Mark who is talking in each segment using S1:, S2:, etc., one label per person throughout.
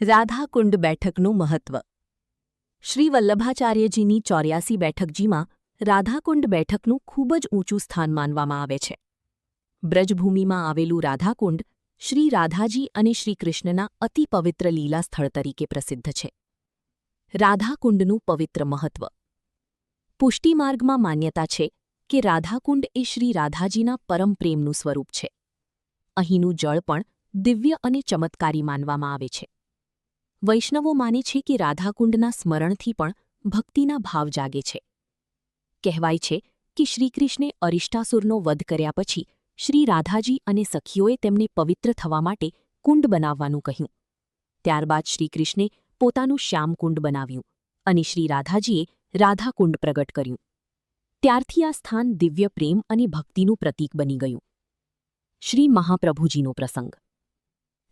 S1: રાધાકુંડ બેઠકનું મહત્વ. શ્રી વલ્લભાચાર્યજીની 84 બેઠકજીમાં રાધાકુંડ બેઠકનું ખૂબ જ ઊંચું સ્થાન માનવામાં આવે છે. બ્રજભૂમિમાં આવેલું રાધાકુંડ શ્રી રાધાજી અને શ્રીકૃષ્ણના અતિ પવિત્ર લીલા સ્થળ તરીકે પ્રસિદ્ધ છે. રાધાકુંડનું પવિત્ર મહત્વ. પુષ્ટિમાર્ગમાં માન્યતા છે કે રાધાકુંડ એ શ્રી રાધાજીના પરમ પ્રેમનું સ્વરૂપ છે. અહીંનું જળ પણ દિવ્ય અને ચમત્કારી માનવામાં આવે છે. વૈષ્ણવો માને છે કે રાધાકુંડના સ્મરણથી પણ ભક્તિના ભાવ જાગે છે. કહેવાય છે કે શ્રીકૃષ્ણે અરિષ્ટાસુરનો વધ કર્યા પછી શ્રી રાધાજી અને સખીઓએ તેમને પવિત્ર થવા માટે કુંડ બનાવવાનું કહ્યું. ત્યારબાદ શ્રીકૃષ્ણે પોતાનું શ્યામકુંડ બનાવ્યું અને શ્રી રાધાજીએ રાધાકુંડ પ્રગટ કર્યું. ત્યારથી આ સ્થાન દિવ્ય પ્રેમ અને ભક્તિનું પ્રતીક બની ગયું. શ્રી મહાપ્રભુજીનો પ્રસંગ.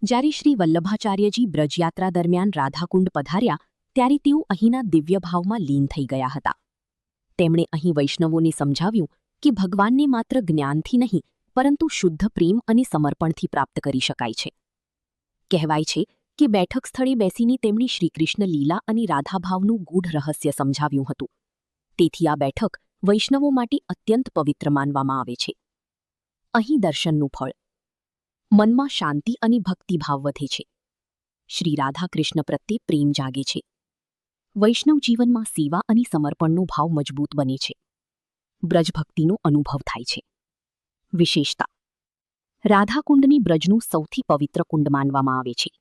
S1: જ્યારે શ્રી વલ્લભાચાર્યજી બ્રજયાત્રા દરમિયાન રાધાકુંડ પધાર્યા ત્યારે તેઓ અહીંના દિવ્ય ભાવમાં લીન થઈ ગયા હતા. તેમણે અહીં વૈષ્ણવોને સમજાવ્યું કે ભગવાનને માત્ર જ્ઞાનથી નહીં પરંતુ શુદ્ધ પ્રેમ અને સમર્પણથી પ્રાપ્ત કરી શકાય છે. કહેવાય છે કે બેઠક સ્થળે બેસીને તેમણે શ્રીકૃષ્ણ લીલા અને રાધાભાવનું ગૂઢ રહસ્ય સમજાવ્યું હતું. તેથી આ બેઠક વૈષ્ણવો માટે અત્યંત પવિત્ર માનવામાં આવે છે. અહીં દર્શનનું ફળ. મનમાં શાંતિ અને ભક્તિભાવ વધે છે. શ્રી રાધાકૃષ્ણ પ્રત્યે પ્રેમ જાગે છે. વૈષ્ણવ જીવનમાં સેવા અને સમર્પણનો ભાવ મજબૂત બને છે. બ્રજભક્તિનો અનુભવ થાય છે. વિશેષતા. રાધાકુંડને બ્રજનું સૌથી પવિત્ર કુંડ માનવામાં આવે છે.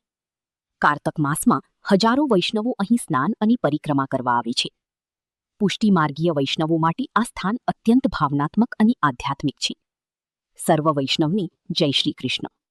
S1: કારતક માસમાં હજારો વૈષ્ણવો અહીં સ્નાન અને પરિક્રમા કરવા આવે છે. પુષ્ટિમાર્ગીય વૈષ્ણવો માટે આ સ્થાન અત્યંત ભાવનાત્મક અને આધ્યાત્મિક છે. સર્વ વૈષ્ણવને જય શ્રી કૃષ્ણ.